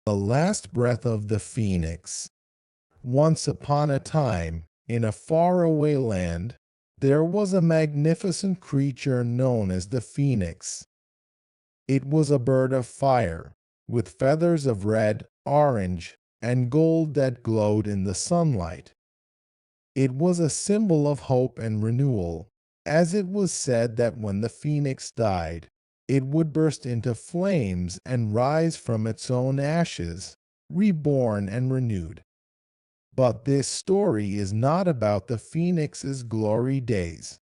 The last breath of the phoenix. Once upon a time, in a faraway land, there was a magnificent creature known as the phoenix. It was a bird of fire, with feathers of red, orange, and gold that glowed in the sunlight. It was a symbol of hope and renewal, as it was said that when the phoenix died, it would burst into flames and rise from its own ashes, reborn and renewed. But this story is not about the phoenix's glory days.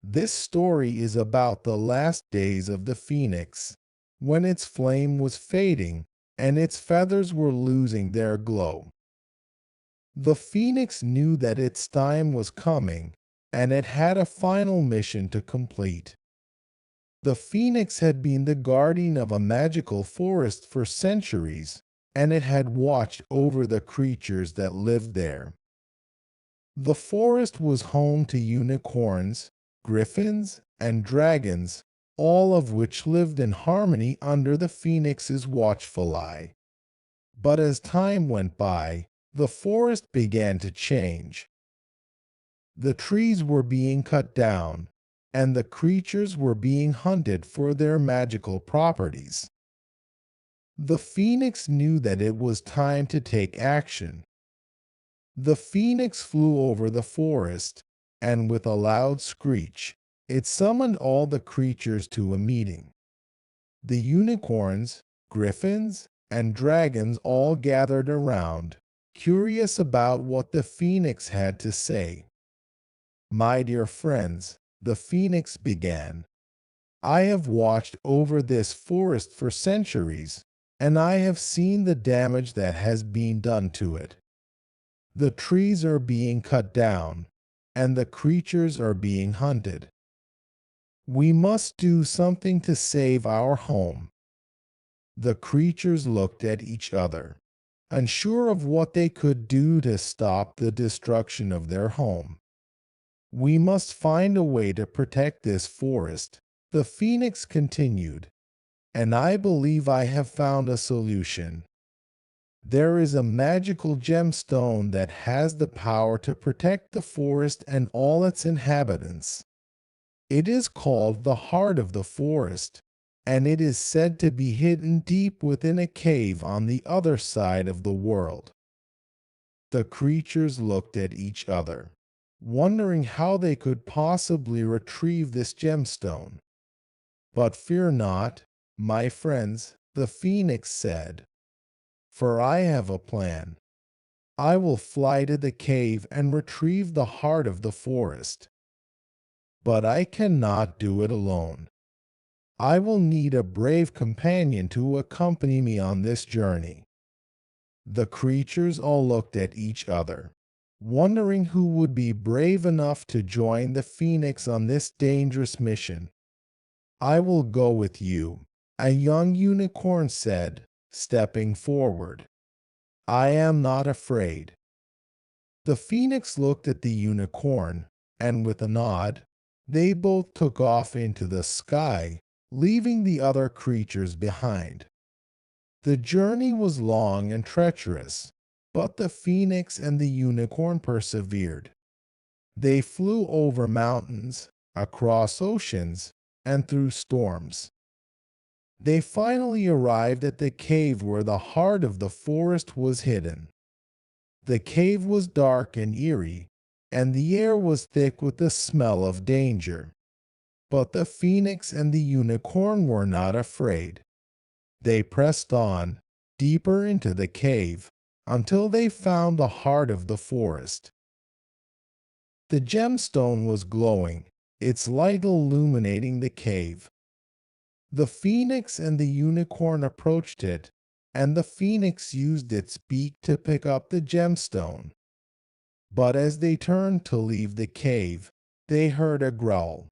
This story is about the last days of the phoenix, when its flame was fading and its feathers were losing their glow. The phoenix knew that its time was coming, and it had a final mission to complete. The phoenix had been the guardian of a magical forest for centuries, and it had watched over the creatures that lived there. The forest was home to unicorns, griffins, and dragons, all of which lived in harmony under the phoenix's watchful eye. But as time went by, the forest began to change. The trees were being cut down, and the creatures were being hunted for their magical properties. The phoenix knew that it was time to take action. The phoenix flew over the forest, and with a loud screech, it summoned all the creatures to a meeting. The unicorns, griffins, and dragons all gathered around, curious about what the phoenix had to say. "My dear friends," the phoenix began, "I have watched over this forest for centuries, and I have seen the damage that has been done to it. The trees are being cut down, and the creatures are being hunted. We must do something to save our home." The creatures looked at each other, unsure of what they could do to stop the destruction of their home. "We must find a way to protect this forest," the phoenix continued, "and I believe I have found a solution. There is a magical gemstone that has the power to protect the forest and all its inhabitants. It is called the heart of the forest, and it is said to be hidden deep within a cave on the other side of the world." The creatures looked at each other, wondering how they could possibly retrieve this gemstone. "But fear not, my friends," the phoenix said, "for I have a plan. I will fly to the cave and retrieve the heart of the forest. But I cannot do it alone. I will need a brave companion to accompany me on this journey." The creatures all looked at each other, wondering who would be brave enough to join the phoenix on this dangerous mission. "I will go with you," a young unicorn said, stepping forward. "I am not afraid." The phoenix looked at the unicorn, and with a nod, they both took off into the sky, leaving the other creatures behind. The journey was long and treacherous, but the phoenix and the unicorn persevered. They flew over mountains, across oceans, and through storms. They finally arrived at the cave where the heart of the forest was hidden. The cave was dark and eerie, and the air was thick with the smell of danger. But the phoenix and the unicorn were not afraid. They pressed on, deeper into the cave, until they found the heart of the forest. The gemstone was glowing, its light illuminating the cave. The phoenix and the unicorn approached it, and the phoenix used its beak to pick up the gemstone. But as they turned to leave the cave, they heard a growl.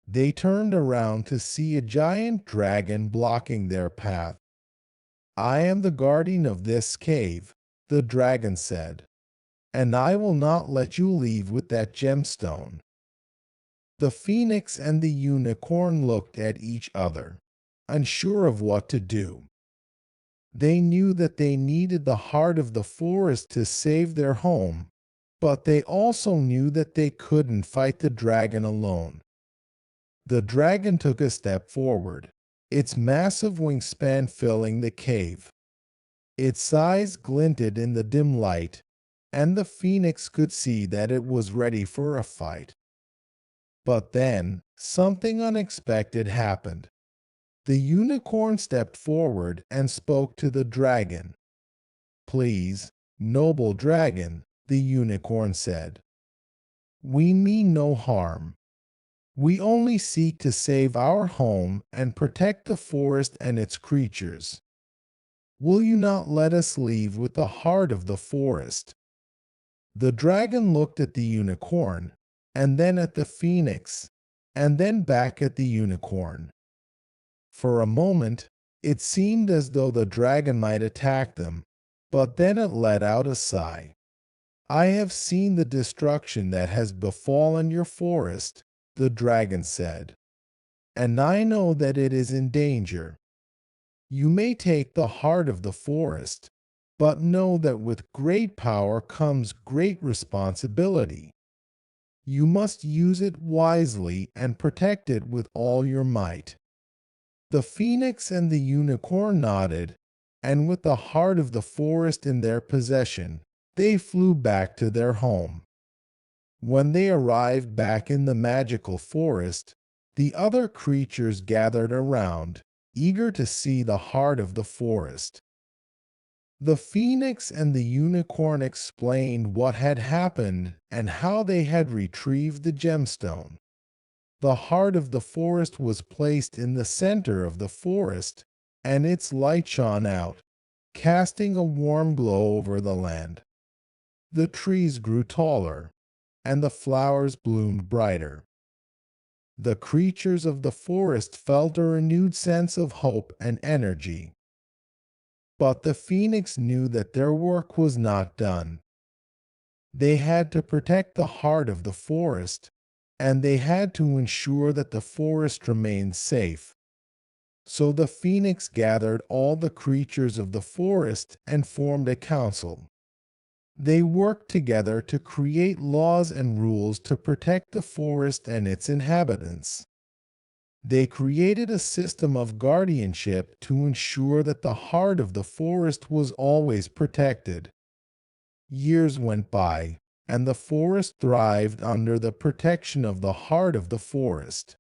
They turned around to see a giant dragon blocking their path. "I am the guardian of this cave," the dragon said, "and I will not let you leave with that gemstone." The phoenix and the unicorn looked at each other, unsure of what to do. They knew that they needed the heart of the forest to save their home, but they also knew that they couldn't fight the dragon alone. The dragon took a step forward, its massive wingspan filling the cave. Its eyes glinted in the dim light, and the phoenix could see that it was ready for a fight. But then, something unexpected happened. The unicorn stepped forward and spoke to the dragon. "Please, noble dragon," the unicorn said. "We mean no harm. We only seek to save our home and protect the forest and its creatures. Will you not let us leave with the heart of the forest?" The dragon looked at the unicorn, and then at the phoenix, and then back at the unicorn. For a moment, it seemed as though the dragon might attack them, but then it let out a sigh. "I have seen the destruction that has befallen your forest," the dragon said, "and I know that it is in danger. You may take the heart of the forest, but know that with great power comes great responsibility. You must use it wisely and protect it with all your might." The phoenix and the unicorn nodded, and with the heart of the forest in their possession, they flew back to their home. When they arrived back in the magical forest, the other creatures gathered around, eager to see the heart of the forest. The phoenix and the unicorn explained what had happened and how they had retrieved the gemstone. The heart of the forest was placed in the center of the forest, and its light shone out, casting a warm glow over the land. The trees grew taller, and the flowers bloomed brighter. The creatures of the forest felt a renewed sense of hope and energy. But the phoenix knew that their work was not done. They had to protect the heart of the forest, and they had to ensure that the forest remained safe. So the phoenix gathered all the creatures of the forest and formed a council. They worked together to create laws and rules to protect the forest and its inhabitants. They created a system of guardianship to ensure that the heart of the forest was always protected. Years went by, and the forest thrived under the protection of the heart of the forest.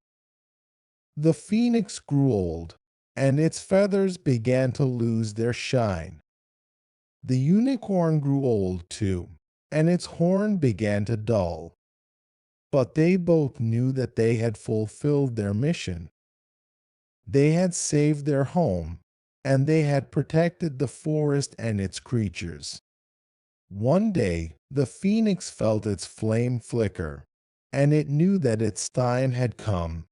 The phoenix grew old, and its feathers began to lose their shine. The unicorn grew old too, and its horn began to dull. But they both knew that they had fulfilled their mission. They had saved their home, and they had protected the forest and its creatures. One day, the phoenix felt its flame flicker, and it knew that its time had come.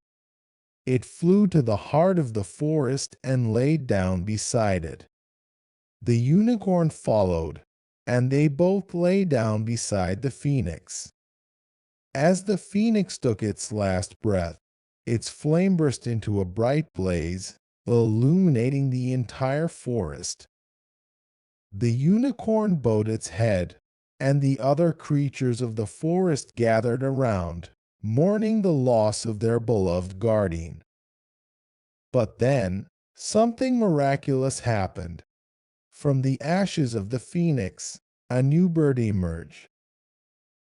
It flew to the heart of the forest and laid down beside it. The unicorn followed, and they both lay down beside the phoenix. As the phoenix took its last breath, its flame burst into a bright blaze, illuminating the entire forest. The unicorn bowed its head, and the other creatures of the forest gathered around, mourning the loss of their beloved guardian. But then, something miraculous happened. From the ashes of the phoenix, a new bird emerged.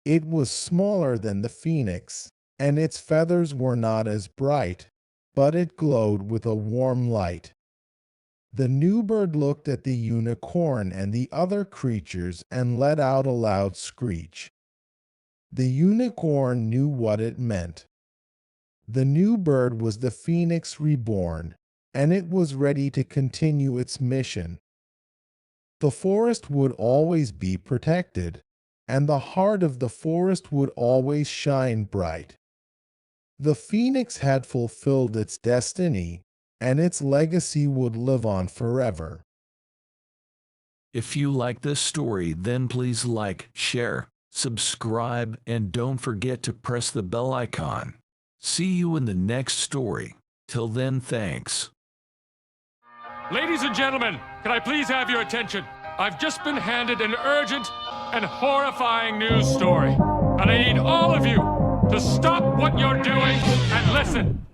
It was smaller than the phoenix, and its feathers were not as bright, but it glowed with a warm light. The new bird looked at the unicorn and the other creatures and let out a loud screech. The unicorn knew what it meant. The new bird was the phoenix reborn, and it was ready to continue its mission. The forest would always be protected, and the heart of the forest would always shine bright. The phoenix had fulfilled its destiny, and its legacy would live on forever. If you like this story, then please like, share, subscribe, and don't forget to press the bell icon. See you in the next story. Till then, thanks. Ladies and gentlemen, can I please have your attention? I've just been handed an urgent and horrifying news story. And I need all of you to stop what you're doing and listen.